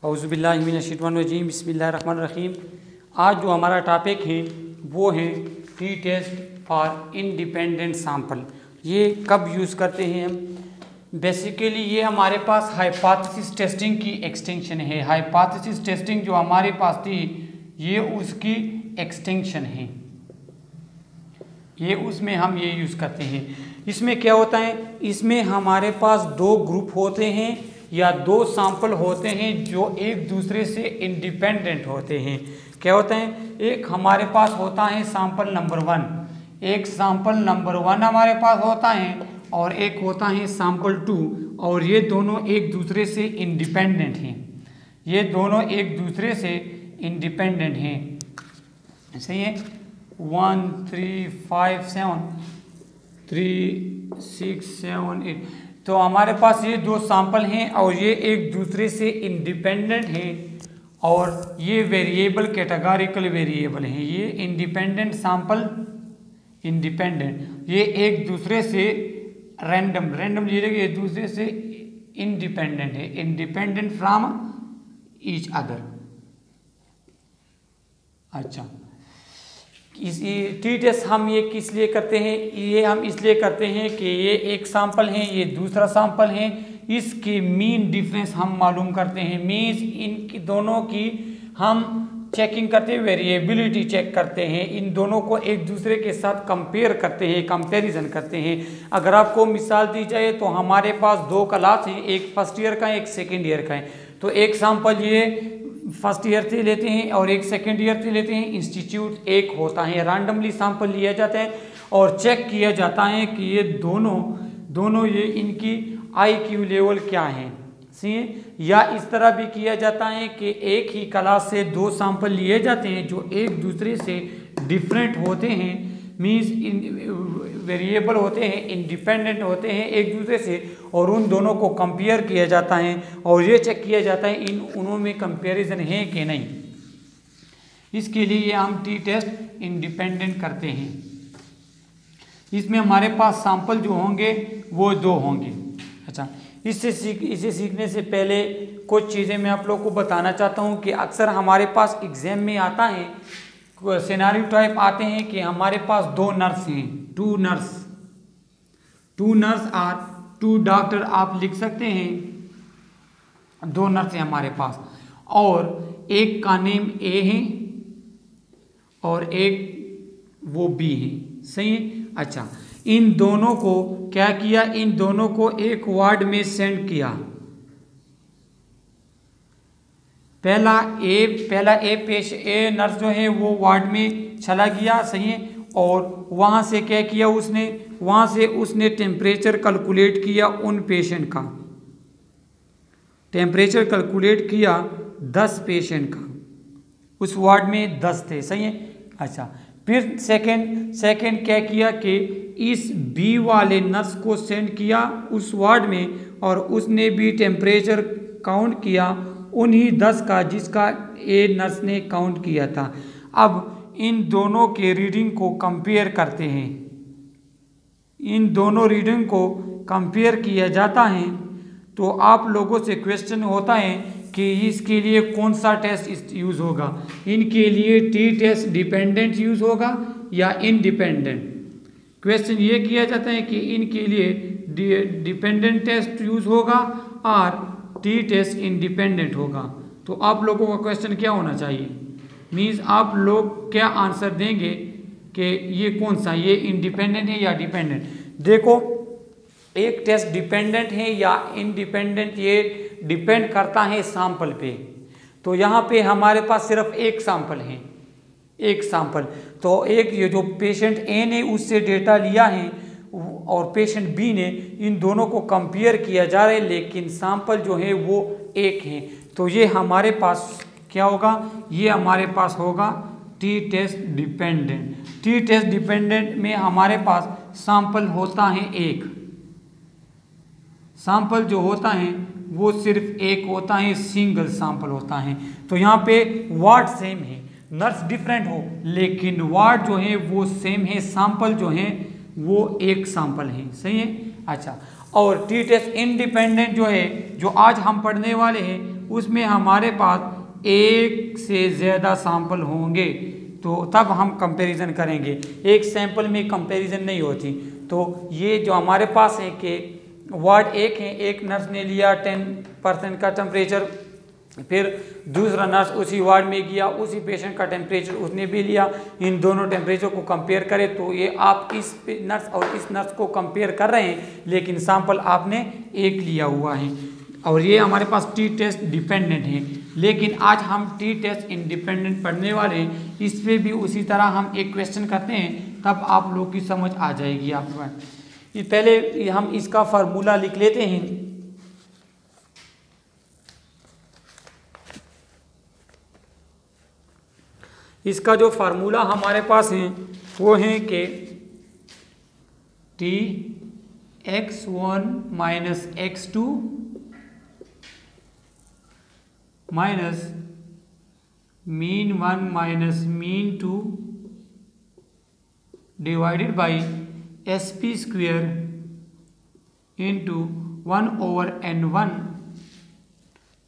औज़ुबिल्लाहिमिनश्शैतानिर्रजीम बिस्मिल्लाहिर्रहमानिर्रहीम। आज जो हमारा टॉपिक है वो है T test for independent sample. ये कब यूज़ करते हैं हम? बेसिकली ये हमारे पास हाइपोथेसिस टेस्टिंग की एक्सटेंशन है। हाइपोथेसिस टेस्टिंग जो हमारे पास थी ये उसकी एक्सटेंशन है, ये उसमें हम ये यूज़ करते हैं। इसमें क्या होता है, इसमें हमारे पास दो ग्रुप होते हैं या दो सैंपल होते हैं जो एक दूसरे से इंडिपेंडेंट होते हैं। क्या होता है, एक हमारे पास होता है सैंपल नंबर 1, एक सैंपल नंबर 1 हमारे पास होता है और एक होता है सैंपल 2, और ये दोनों एक दूसरे से इंडिपेंडेंट हैं। ये दोनों एक दूसरे से इंडिपेंडेंट हैं। सही है। 1 3 5 7 3 6 7 8, तो हमारे पास ये दो सैंपल हैं और ये एक दूसरे से इंडिपेंडेंट हैं और ये वेरिएबल कैटेगोरिकल वेरिएबल हैं। ये इंडिपेंडेंट सैंपल इंडिपेंडेंट, ये एक दूसरे से रैंडम ये दूसरे से इंडिपेंडेंट है, इंडिपेंडेंट फ्रॉम ईच अदर। अच्छा, इसी टी टेस्ट हम ये किस लिए करते हैं? ये हम इसलिए करते हैं कि ये एक सैंपल है, ये दूसरा सैंपल है, इसकी मीन डिफरेंस हम मालूम करते हैं। मीन्स इन दोनों की हम चेकिंग करते हैं, वेरिएबिलिटी चेक करते हैं, इन दोनों को एक दूसरे के साथ कंपेयर करते हैं, कंपैरिजन करते हैं। अगर आपको मिसाल दी जाए तो हमारे पास दो क्लास हैं, एक फर्स्ट ईयर का है, एक सेकेंड ईयर का है। तो एक सैंपल ये फर्स्ट ईयर से लेते हैं और एक सेकेंड ईयर से लेते हैं। इंस्टीट्यूट एक होता है, रैंडमली सैंपल लिया जाता है और चेक किया जाता है कि ये दोनों ये इनकी IQ लेवल क्या है। सी, या इस तरह भी किया जाता है कि एक ही क्लास से दो सैंपल लिए जाते हैं जो एक दूसरे से डिफरेंट होते हैं, मीन्स वेरिएबल होते हैं, इंडिपेंडेंट होते हैं एक दूसरे से, और उन दोनों को कंपेयर किया जाता है और ये चेक किया जाता है उनों में कंपैरिजन है कि नहीं। इसके लिए हम टी टेस्ट इंडिपेंडेंट करते हैं। इसमें हमारे पास सैंपल जो होंगे वो दो होंगे। अच्छा, इसे सीखने से पहले कुछ चीज़ें मैं आप लोग को बताना चाहता हूँ कि अक्सर हमारे पास एग्जाम में आता है, सिनेरियो टाइप आते हैं कि हमारे पास दो नर्स हैं, टू नर्स और 2 डॉक्टर आप लिख सकते हैं। दो नर्स हैं हमारे पास और एक का नेम A है और एक वो B है। सही है। अच्छा, इन दोनों को क्या किया, इन दोनों को एक वार्ड में सेंड किया। पहला ए नर्स जो है वो वार्ड में चला गया। सही है। और वहाँ से क्या किया उसने, वहाँ से उसने टेम्परेचर कैलकुलेट किया उन पेशेंट का, टेम्परेचर कैलकुलेट किया 10 पेशेंट का, उस वार्ड में 10 थे। सही है। अच्छा, फिर सेकंड क्या किया कि इस B वाले नर्स को सेंड किया उस वार्ड में और उसने भी टेम्परेचर काउंट किया उन्हीं 10 का जिसका A नर्स ने काउंट किया था। अब इन दोनों के रीडिंग को कंपेयर करते हैं, इन दोनों रीडिंग को कंपेयर किया जाता है। तो आप लोगों से क्वेश्चन होता है कि इसके लिए कौन सा टेस्ट यूज़ होगा, इनके लिए टी टेस्ट डिपेंडेंट यूज़ होगा या इंडिपेंडेंट। क्वेश्चन ये किया जाता है कि इनके लिए डिपेंडेंट टेस्ट यूज़ होगा और टी टेस्ट इंडिपेंडेंट होगा। तो आप लोगों का क्वेश्चन क्या होना चाहिए, मीन्स आप लोग क्या आंसर देंगे कि ये कौन सा, ये इंडिपेंडेंट है या डिपेंडेंट। देखो, एक टेस्ट डिपेंडेंट है या इंडिपेंडेंट ये डिपेंड करता है सैंपल पे। तो यहाँ पे हमारे पास सिर्फ एक सैंपल है, एक सैंपल। तो एक ये जो पेशेंट A ने उससे डेटा लिया है और पेशेंट B ने, इन दोनों को कंपेयर किया जा रहा है लेकिन सैंपल जो है वो एक है। तो ये हमारे पास क्या होगा, ये हमारे पास होगा T test dependent. T test dependent में हमारे पास सैंपल होता है एक, सैंपल जो होता है वो सिर्फ एक होता है, सिंगल सैंपल होता है। तो यहाँ पे वार्ड सेम है, नर्स डिफरेंट हो लेकिन वार्ड जो है वो सेम है, सैंपल जो है वो एक सैंपल है। सही है। अच्छा, और टी टेस्ट इंडिपेंडेंट जो है, जो आज हम पढ़ने वाले हैं, उसमें हमारे पास एक से ज़्यादा सैंपल होंगे तो तब हम कंपैरिजन करेंगे, एक सैंपल में कंपैरिजन नहीं होती। तो ये जो हमारे पास है कि वार्ड एक है, एक नर्स ने लिया 10% का टेम्परेचर, फिर दूसरा नर्स उसी वार्ड में गया, उसी पेशेंट का टेम्परेचर उसने भी लिया, इन दोनों टेम्परेचर को कंपेयर करें तो ये आप इस नर्स और इस नर्स को कंपेयर कर रहे हैं लेकिन सैंपल आपने एक लिया हुआ है। और ये हमारे पास टी टेस्ट डिपेंडेंट है, लेकिन आज हम टी टेस्ट इंडिपेंडेंट पढ़ने वाले हैं। इस पर भी उसी तरह हम एक क्वेश्चन करते हैं, तब आप लोग की समझ आ जाएगी आपके पास। पहले हम इसका फार्मूला लिख लेते हैं। इसका जो फार्मूला हमारे पास है वो है कि T x1 minus x2 minus mean 1 minus mean 2 divided by SP square into 1/n1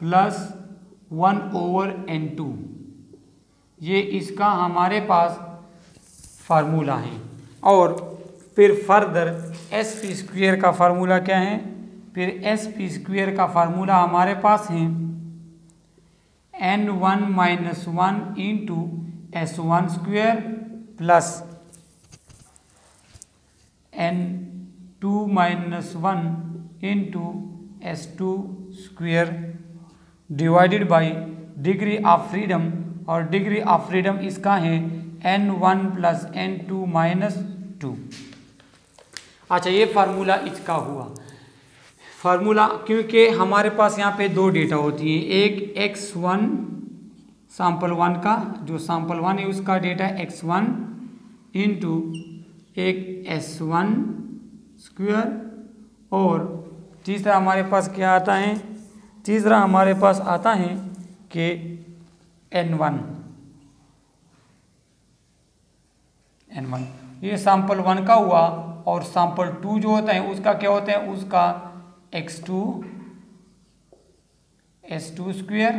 plus 1/n2। ये इसका हमारे पास फार्मूला है। और फिर फर्दर SP स्क्वेयर का फार्मूला क्या है, फिर SP स्क्वेयर का फार्मूला हमारे पास है n1 minus 1 into S1 square plus n2 minus 1 into S2 square divided by degree of freedom, और डिग्री ऑफ फ्रीडम इसका है n1 प्लस n2 माइनस 2। अच्छा, ये फार्मूला इसका हुआ फार्मूला, क्योंकि हमारे पास यहाँ पे दो डेटा होती हैं, एक x1 सैंपल 1 का, जो सैंपल 1 है उसका डेटा x1 इंटू एक S1 स्क्वायर, और तीसरा हमारे पास क्या आता है, तीसरा हमारे पास आता है कि n1 ये सैंपल 1 का हुआ। और सैंपल 2 जो होता है उसका क्या होता है, उसका x2 S2 स्क्वायर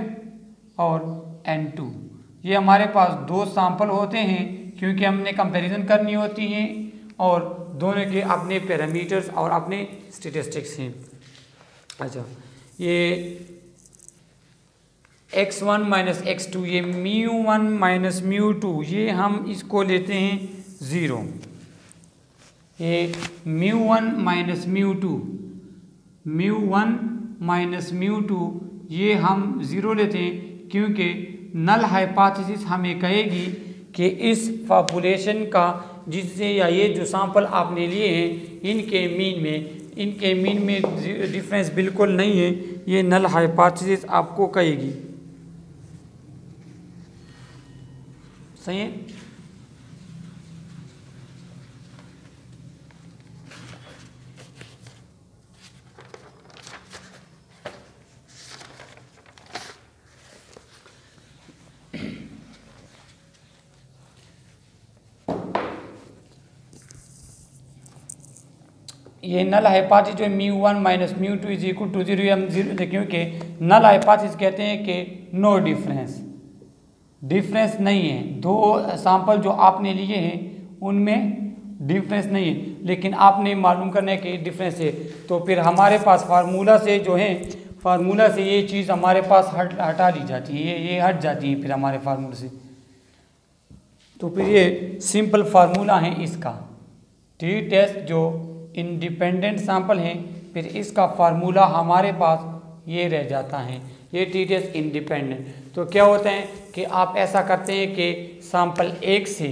और n2। ये हमारे पास दो सैंपल होते हैं क्योंकि हमने कंपैरिजन करनी होती है और दोनों के अपने पैरामीटर्स और अपने स्टैटिस्टिक्स हैं। अच्छा, ये x1 माइनस x2, ये μ1 माइनस μ2, ये हम इसको लेते हैं 0। ये μ1 माइनस μ2, μ1 माइनस μ2 ये हम 0 लेते हैं क्योंकि नल हाइपोथेसिस हमें कहेगी कि इस पॉपुलेशन का जिससे या ये जो सैंपल आपने लिए हैं इनके मीन में डिफरेंस बिल्कुल नहीं है, ये नल हाइपोथेसिस आपको कहेगी। सही है। ये नल हाइपोथेसिस जो μ1 माइनस μ2 इज इक्वल टू 0, हम 0 क्योंकि नल हाइपोथेसिस कहते हैं कि नो डिफरेंस नहीं है, दो सैंपल जो आपने लिए हैं उनमें डिफरेंस नहीं है, लेकिन आपने मालूम करना है कि डिफरेंस है। तो फिर हमारे पास फार्मूला से जो है, फार्मूला से ये चीज़ हमारे पास हटा ली जाती है, ये हट जाती है फिर हमारे फार्मूले से। तो फिर ये सिंपल फार्मूला है इसका, टी टेस्ट जो इंडिपेंडेंट सैंपल हैं, फिर इसका फार्मूला हमारे पास ये रह जाता है, ये टी टेस्ट इंडिपेंडेंट। तो क्या होता है कि आप ऐसा करते हैं कि सैंपल 1 से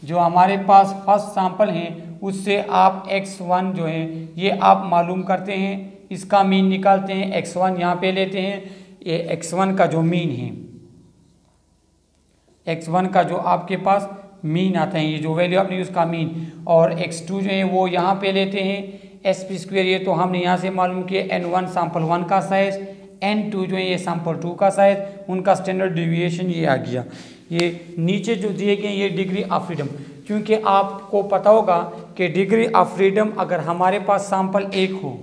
जो हमारे पास फर्स्ट सैंपल हैं उससे आप x1 जो है ये आप मालूम करते हैं, इसका मीन निकालते हैं, x1 यहाँ पे लेते हैं, ये x1 का जो मीन है, x1 का जो आपके पास मीन आता है, ये जो वैल्यू आपने उसका मीन, और x2 जो है वो यहाँ पे लेते हैं SP स्क्वेयर, ये तो हमने यहाँ से मालूम किया n1 सैंपल 1 का साइज, n2 जो है ये सैंपल 2 का साइज, उनका स्टैंडर्ड डिविएशन ये आ गया। ये नीचे जो दिए गए ये डिग्री ऑफ फ्रीडम, क्योंकि आपको पता होगा कि डिग्री ऑफ फ्रीडम अगर हमारे पास सैंपल 1 हो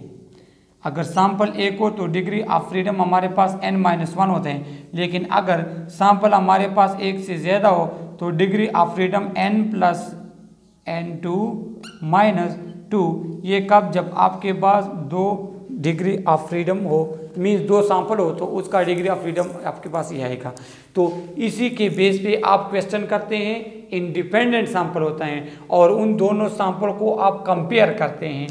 अगर सैंपल एक हो तो डिग्री ऑफ फ्रीडम हमारे पास n-1 होते हैं, लेकिन अगर सैंपल हमारे पास एक से ज़्यादा हो तो डिग्री ऑफ फ्रीडम n+n2 -2। ये कब? जब आपके पास 2 डिग्री ऑफ फ्रीडम हो, मीन्स 2 सैंपल हो, तो उसका डिग्री ऑफ फ्रीडम आपके पास ये आएगा। तो इसी के बेस पे आप क्वेश्चन करते हैं, इंडिपेंडेंट सैंपल होता है और उन दोनों सैंपल को आप कंपेयर करते हैं,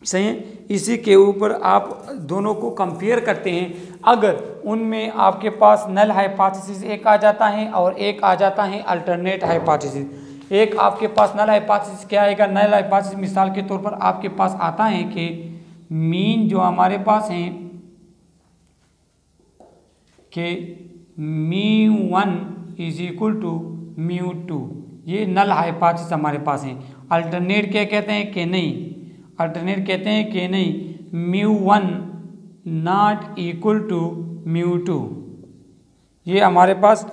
सही है। इसी के ऊपर आप दोनों को कंपेयर करते हैं। अगर उनमें आपके पास नल हाइपोथेसिस एक आ जाता है और एक आ जाता है अल्टरनेट हाइपोथेसिस। एक आपके पास नल हाइपोथेसिस क्या आएगा? नल हाइपोथेसिस मिसाल के तौर पर आपके पास आता है कि मीन जो हमारे पास है कि μ1 = μ2, ये नल हाइपोथेसिस हमारे पास है। अल्टरनेट क्या कहते हैं कि नहीं, अल्टरनेट कहते हैं कि नहीं μ1 ≠ μ2, ये हमारे पास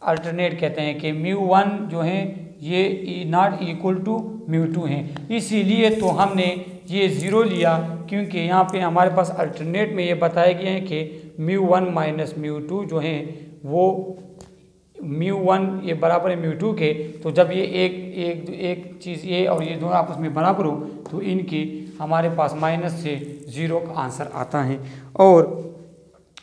अल्टरनेट कहते हैं कि μ1 जो है ये ≠ μ2 है। इसीलिए तो हमने ये 0 लिया, क्योंकि यहाँ पे हमारे पास अल्टरनेट में ये बताया गया है कि μ1 - μ2 जो है वो μ1 ये बराबर है μ2 के। तो जब ये एक चीज़ ये और ये दोनों आपस में बराबर हो तो इनकी हमारे पास माइनस से 0 का आंसर आता है। और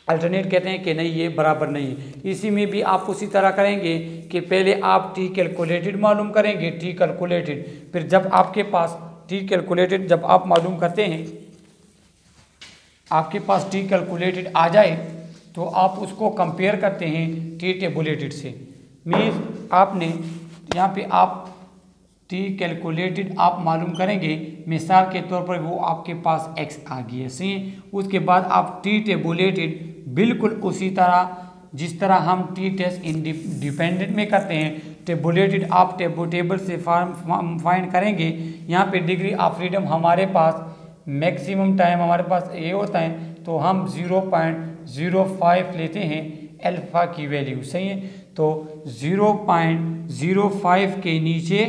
अल्टरनेट कहते हैं कि नहीं ये बराबर नहीं है। इसी में भी आप उसी तरह करेंगे कि पहले आप टी कैलकुलेटेड मालूम करेंगे, टी कैलकुलेटेड, फिर जब आपके पास टी कैलकुलेटेड जब आप मालूम करते हैं, आपके पास टी कैलकुलेटेड आ जाए तो आप उसको कंपेयर करते हैं टी टेबुलेटेड से। मीन्स आपने यहाँ पे आप टी कैलकुलेटेड आप मालूम करेंगे, मिसाल के तौर पर वो आपके पास x आ गई है, सही है। उसके बाद आप टी टेबुलेटेड बिल्कुल उसी तरह जिस तरह हम टी टेस्ट इंडिपेंडेंट में करते हैं, टेबुलेटेड आप टेबल से फाइंड करेंगे। यहाँ पे डिग्री ऑफ फ्रीडम हमारे पास मैक्सिमम टाइम हमारे पास ये होता है, तो हम 0.05 लेते हैं अल्फ़ा की वैल्यू, सही है। तो 0.05 के नीचे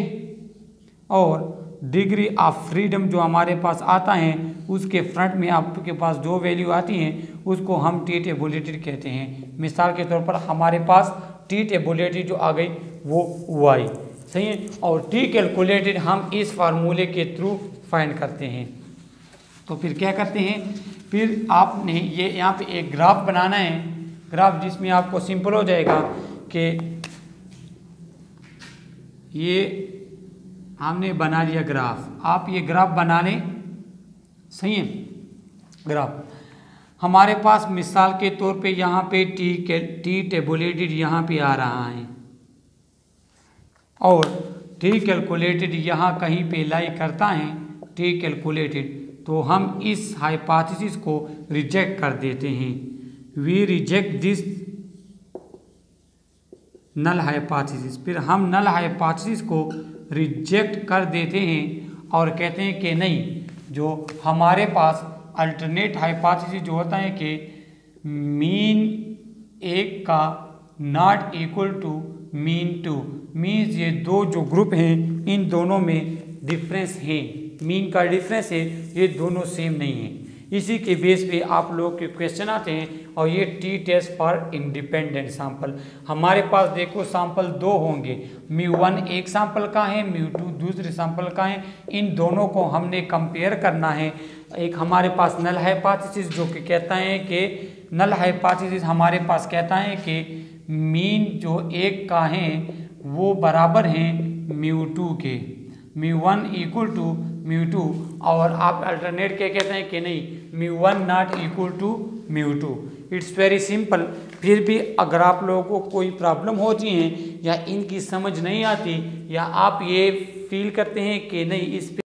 और डिग्री ऑफ फ्रीडम जो हमारे पास आता है उसके फ्रंट में आपके पास 2 वैल्यू आती हैं, उसको हम टी टेबुलेटेड कहते हैं। मिसाल के तौर पर हमारे पास टी टेबुलेटेड जो आ गई वो y, सही है। और टी कैलकुलेटेड हम इस फार्मूले के थ्रू फाइंड करते हैं। तो फिर क्या करते हैं, फिर आपने ये यहाँ पे एक ग्राफ बनाना है, ग्राफ जिसमें आपको सिंपल हो जाएगा कि ये हमने बना लिया ग्राफ। आप ये ग्राफ बना लें, सही है। ग्राफ हमारे पास मिसाल के तौर पे यहाँ पे टी टेबुलेटेड यहाँ पे आ रहा है और टी कैलकुलेटेड यहाँ कहीं पे लाई करता है टी कैलकुलेटेड, तो हम इस हाइपोथेसिस को रिजेक्ट कर देते हैं। We reject this null hypothesis. फिर हम नल हाइपोथेसिस को रिजेक्ट कर देते हैं और कहते हैं कि नहीं, जो हमारे पास अल्टरनेट हाइपोथेसिस जो होता है कि मीन 1 का not equal to mean 2, means ये दो जो ग्रुप हैं इन दोनों में डिफरेंस है, मीन का डिफरेंस है, ये दोनों सेम नहीं है। इसी के बेस पे आप लोग के क्वेश्चन आते हैं और ये T test for independent sample. हमारे पास देखो सैंपल 2 होंगे, μ1 एक सैंपल का है, μ2 दूसरे सैंपल का है। इन दोनों को हमने कंपेयर करना है। एक हमारे पास नल हाइपोथेसिस जो कि कहता है कि नल हाइपोथेसिस हमारे पास कहता है कि मीन जो 1 का है वो बराबर हैं μ2 के, μ1 इक्वल टू μ2। और आप अल्टरनेट क्या कहते हैं कि नहीं, μ1 not equal to μ2। It's very simple. फिर भी अगर आप लोगों को कोई प्रॉब्लम होती है या इनकी समझ नहीं आती या आप ये फील करते हैं कि नहीं इस पे